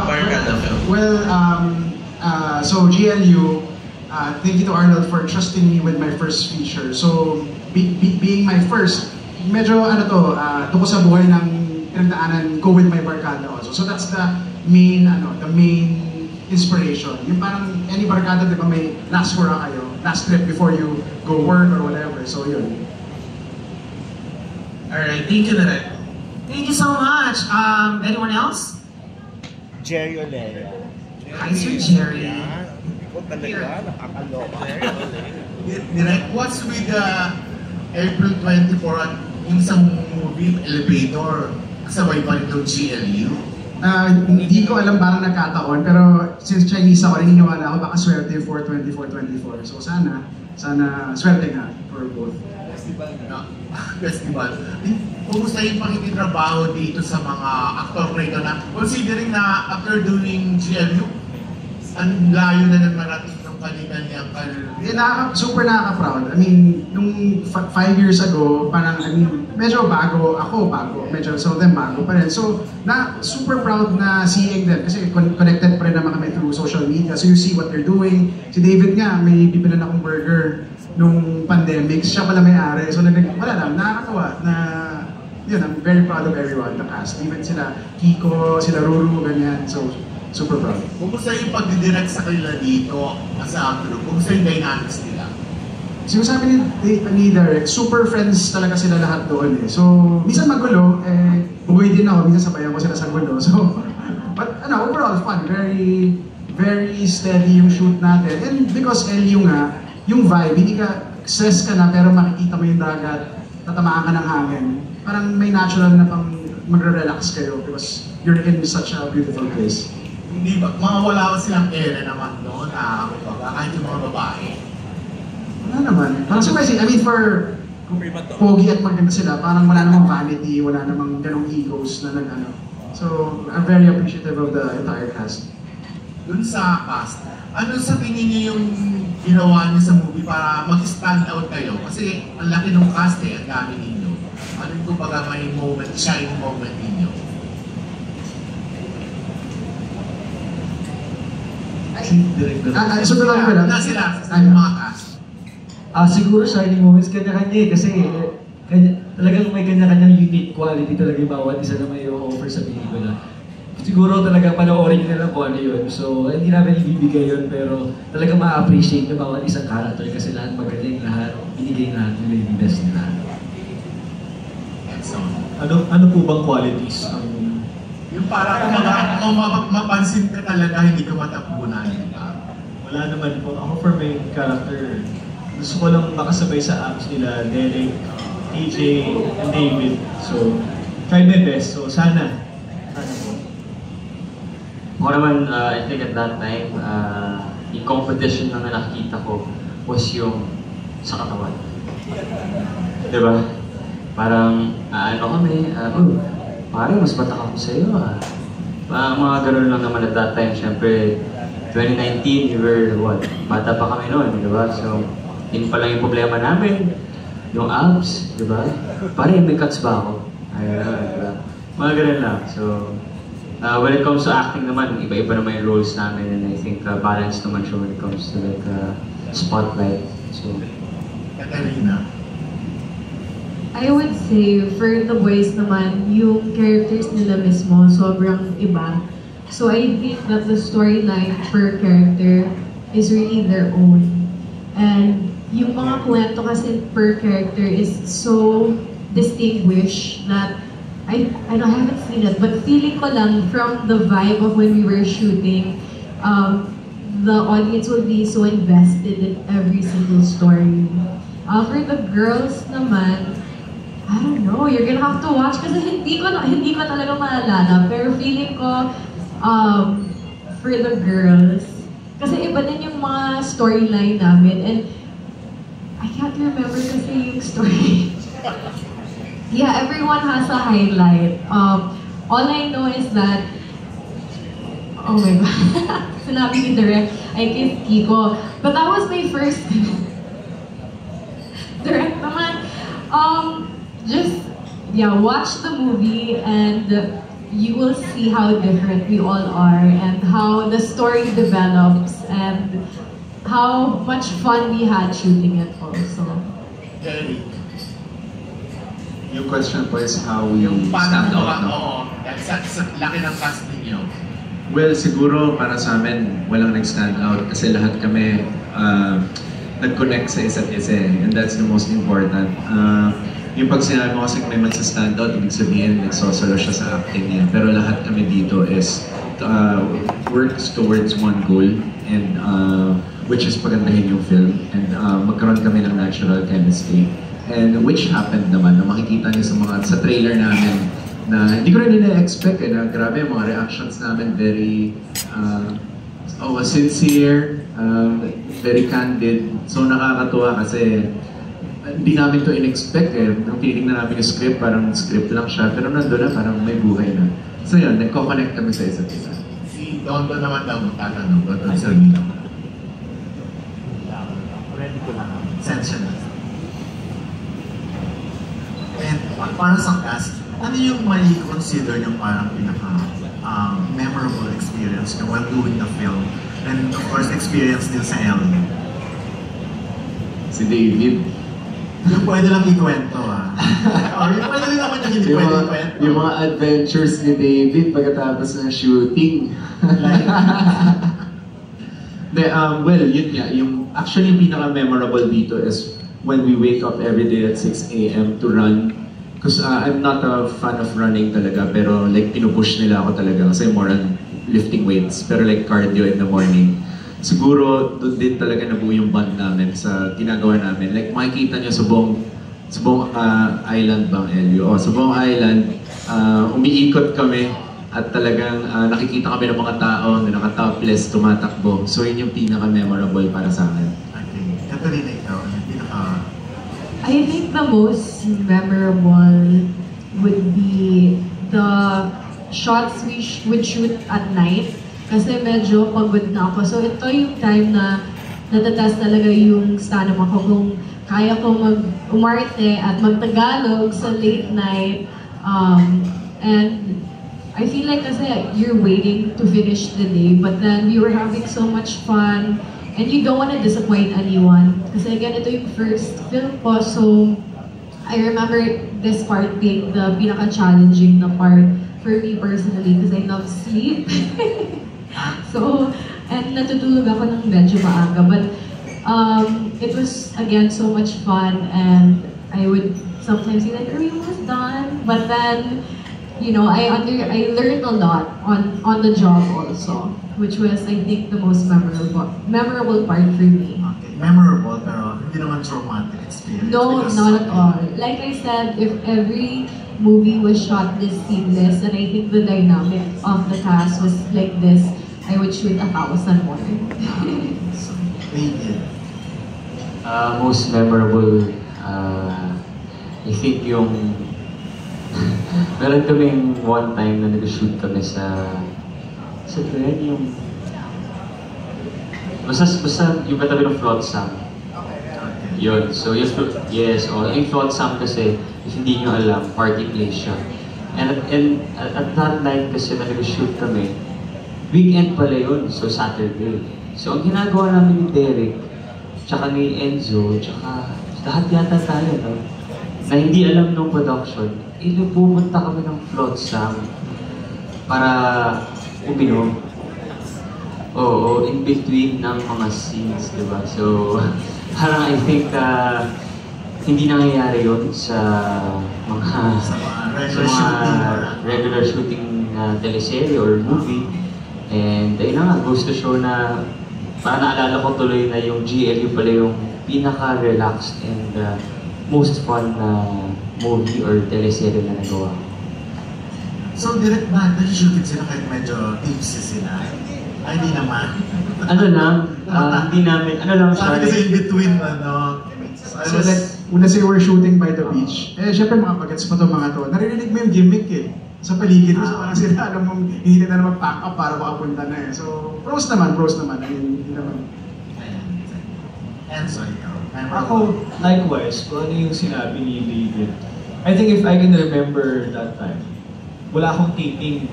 Barkada film? Well, so GLU, thank you to Arnold for trusting me with my first feature. So, being my first, medyo tuko sa buhay ng pinagdaanan ko with my barkada also. So that's the main inspiration. Yung parang any barkada, di ba, may last hurrah kayo, last trip before you go work or whatever. So yun. Alright, thank you Direk. Thank you so much. Anyone else? Jerry Olea. Hi, Sir Jerry. Ikaw talaga, nakakaloka. Direk, what's with April 24 at yung isang movie, Elevator, kasabay pa rin yung GLU? Hindi ko alam, parang nagkataon, pero since Chinese ako, naniniwala ako, baka swerte for 24-24. So sana swerte nga for both. Festival. Kumusta yung pakikitrabaho dito sa mga actor rito na considering na after doing GLU, ang layo na ng marating ng kanya-kanyang career. Super nakaka-proud. I mean, nung 5 years ago, parang, medyo bago, medyo some of them bago pa rin. So, super proud na seeing them kasi connected pa rin naman kami through social media. So you see what they're doing. Si David nga, may bibilan akong burger nung pandemic. Siya pala may-ari. So, wala lang, nakakatawa na, yun, I'm very proud of everyone, the cast. Even sila Kiko, sila Ruru, ganyan. So, super proud. Kumusta yung pagdidirect sa kanila dito sa actor? Kumusta yung dynamics nila? Sinasabi ni Derek, super friends talaga sila lahat doon eh. So, minsan magulo, bugoy din ako, minsan sabayan ko sila sa gulo. So, but overall fun, very, very steady yung shoot natin. And because LU nga, yung vibe, hindi ka stress ka na pero makikita mo yung dagat, tatamaan ka ng hangin. Parang may natural na pang magre-relax kayo because you're in such a beautiful place. Hindi ba, wala ba silang ere naman doon na kahit yung mga babae? Wala naman. Parang surprising, I mean for pogi at maganda sila, parang wala namang vanity, wala namang ganong egos na nag-ano. So, I'm very appreciative of the entire cast. Dun sa cast, ano sa tingin niyo yung ginawa niyo sa movie para mag-stand out kayo? Kasi ang laki ng cast ang dami ninyo. Ano yung kumbaga may moment, shining moment ninyo? So, na sila sa mga cast. Siguro shining moments kanya-kanya kasi talagang may kanya-kanyang unique quality talaga yung bawat isa na may offer sa pelikula. Siguro talaga panoorin nila kung ano yun. So, hindi namin ibibigay yun pero talagang ma-appreciate yung bawat isang character kasi lahat magaling, lahat binigay lahat nila yung best nila. Ano po bang qualities? Yung parang mapansin ka talaga, hindi ka matapunan. Wala naman po. Ako for my character, gusto ko lang makasabay sa apps nila, Derek, TJ, and David. So, try my best. So, sana po. Ako naman, I think at that time, yung competition na nakikita ko was yung sa katawan. Diba? Parang, kami, parang mas bata ako sa'yo mga ganun lang naman at that time, syempre, 2019, we were, bata pa kami noon, diba? So, yun pa lang yung problema namin, yung abs, diba? Parang may cuts ba ako? Diba? Mga ganun lang. So, when it comes to acting naman, iba-iba naman yung roles namin and I think balance naman siya when it comes to like spotlight. So, Katarina. I would say, for the boys naman, yung characters nila mismo, sobrang iba. So I think that the storyline per character is really their own. And yung mga kwento kasi per character is so distinguished that I haven't seen it, but feeling ko lang from the vibe of when we were shooting, the audience will be so invested in every single story. For the girls naman, I don't know, you're gonna have to watch kasi hindi ko talaga maalala. Pero feeling ko, for the girls, kasi iba din yung mga storyline namin and I can't remember kasi yung story. Yeah, everyone has a highlight. All I know is that, oh my God, sinabi ni Direk, I kissed Kiko. But that was my first Direk naman. Just, yeah, watch the movie and you will see how different we all are and how the story develops and how much fun we had shooting it also. Eric, Yung question po is how we yung paano stand out, no? oo, sa laki ng cast ninyo. Well, siguro para sa amin, walang nag-stand out kasi lahat kami nag-connect sa isa't isa and that's the most important. Yung pag sinabi mo kasi may magsa-stand out, ibig sabihin nagsosolo siya sa acting niya. Pero lahat kami dito is works towards one goal and which is pagandahin yung film and magkaroon kami ng natural chemistry. And which happened naman na makikita niyo sa trailer namin na hindi ko rin ina-expect na grabe yung mga reactions namin very sincere, very candid. So nakakatuwa kasi hindi namin to in-expect Nung tinitingnan namin yung script, parang script lang siya, pero nandun na parang may buhay na. So yun, nagko-connect kami sa isa't isa. Si Dondo naman daw magtatanong doon sa Mila. Ready ko na. Sensya na. And para sa cast, ano yung may consider yung parang memorable experience nyo while doing the film? And of course, experience din sa LA. Si David. Yung pwede lang ikwento Or yung pwede rin naman yung hindi pwede ikwento. Yung mga adventures ni David pagkatapos ng shooting. Well, yun nga. Actually, yung pinaka-memorable dito is when we wake up every day at 6 a.m. to run. Because I'm not a fan of running talaga, pero like pinupush nila ako talaga kasi more on lifting weights, pero like cardio in the morning. Siguro doon din talaga nabuo yung bond namin sa ginagawa namin. Like makikita nyo sa buong island bang Elio? Sa buong island, umiikot kami at talagang nakikita kami ng mga tao na naka-topless, tumatakbo. So yun yung pinaka-memorable para sa akin. Okay. Katarina, ikaw, yung pinaka... I think the most memorable would be the shots we would shoot at night kasi medyo pagod na ako. So ito yung time na natatest talaga yung stamina ko kung kaya ko umarte at magtagalog sa late night. And I feel like kasi you're waiting to finish the day but then we were having so much fun. And you don't want to disappoint anyone. Kasi again, ito yung first film ko, so I remember this part being the pinaka-challenging na part for me personally because I love sleep. So, and natutulog ako ng medyo maaga. But it was, again, so much fun and I would sometimes be like, are we almost done? But then, you know, I learned a lot on the job also, which was, I think, the most memorable part for me. Okay, memorable pero hindi naman traumatic experience. No, not at all. Like I said, if every movie was shot this seamless, and I think the dynamic of the cast was like this, I would shoot 1,000 more. So, David. Most memorable, I think yung meron kaming one time na nag-shoot kami sa Glen, yung basta yung katabi ng Flotsam. Yun, so yung Flotsam kasi, if hindi nyo alam, party place siya. And at that night kasi na nag-shoot kami, weekend pala yun, so Saturday. So ang ginagawa namin ni Derek, tsaka ni Enzo, tsaka lahat yata tayo, no? Na hindi alam ng production, pumunta kami ng Flotsam para uminom. Oo, in between ng mga scenes, diba? So, parang I think hindi nangyayari yun sa mga regular shooting na teleserye or movie. And ayun na nga, goes to show na parang naalala ko tuloy na yung GLU pala yung pinaka-relaxed and most fun na movie or teleserye na nagawa. So, direct ba? Nag-shooting sila kahit medyo tipsy sila? Ay, hindi naman. Ano lang, hindi namin, Sabi kasi in between, So like, una say we're shooting by the beach. Syempre mga pagets pa itong mga to. Naririnig mo yung gimmick sa paligid mo. So parang sila, alam mo, hindi ka na naman pack up para makapunta na So, pros naman. I mean, hindi naman. And so, ikaw. Ako, likewise, kung ano yung sinabi ni David. I think if I can remember that time, wala akong taping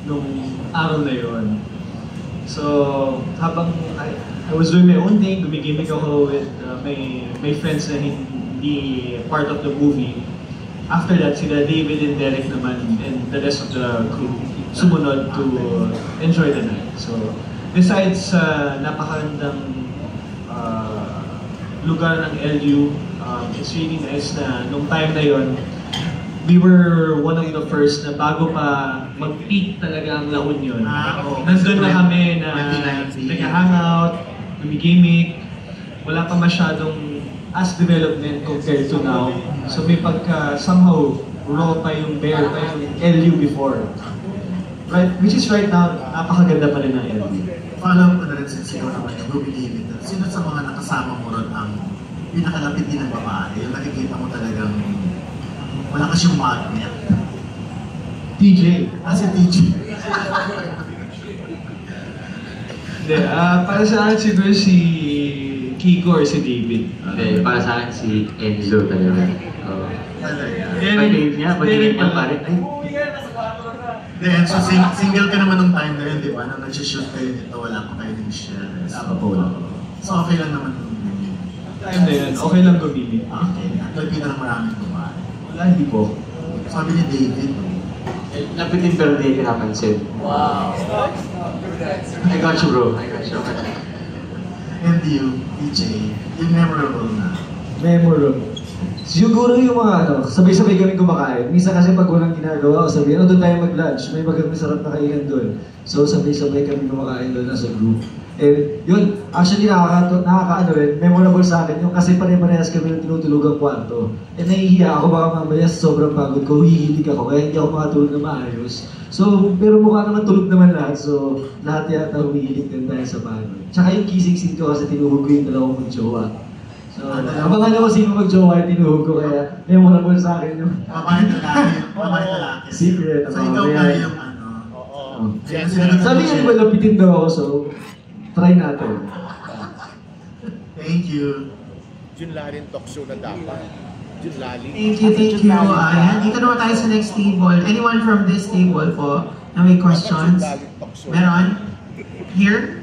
nung araw na yon. So, habang I was doing my own thing, gumigimik ako with my friends na hindi part of the movie. After that, sila David and Derek naman and the rest of the crew sumunod to enjoy the night. So, besides napakagandang lugar ng LU, it's really nice na nung time na yon, we were one of the first na bago pa mag-peak talaga ang La Union. Nandun na kami na nag-hangout, gumigimik, wala pa masyadong as development compared to now. So may pagka somehow raw pa yung bare pa yung LU before. Right, which is right now, napakaganda pa rin ng LU. Follow ko na rin since ikaw naman yung gumigimik. Sino sa mga nakasama mo ron ang pinakalapit din ng babae? Yung nakikita mo talagang wala ka siyang magnet. TJ. Si TJ. Hindi, para sa akin siguro si Kiko or si David. Hindi, para sa akin si Enzo talaga. Derek niya pare. Then, so single ka naman nung time na yun, di ba? Nung nag-shoot kayo nito, wala pa kayo ng share. So okay lang naman nung Time na yun, okay lang gumili. Okay. Nagpita ng maraming babae. Wala, hindi po. Sabi ni David, Napitin pero di pinapansin. Wow. I got you, bro. I got you. and you, DJ, yung memorable na. Memorable. Siguro yung mga sabay-sabay kami kumakain. Minsan kasi pag walang ginagawa, sabi, doon tayo mag-lunch, may masarap na kainan doon. So sabay-sabay kami kumakain doon as a group. And yun, actually nakaka-ano rin, memorable sa akin yung kasi pare-parehas kami ng tinutulugang kwarto. And nahihiya ako baka mamaya sobrang pagod ko, hihilig ako, kaya hindi ako makatulog na maayos. So, pero mukha naman tulog naman lahat, so lahat yata humihilig din tayo sa pagod. Tsaka yung kissing scene ko kasi tinuhog ko yung dalawang mag-jowa. So, abangan ako sino mag-jowa yung tinuhog ko, kaya memorable sa akin yung Babae na lalaki. secret. So ikaw nga yung Sabi nga malapitin daw ako, so try natin. Thank you. Jun Lalin talk show na dapat. Jun Lalin. Thank you, thank you. Ayan, dito naman tayo sa next table. Anyone from this table po na may questions? Meron? Here?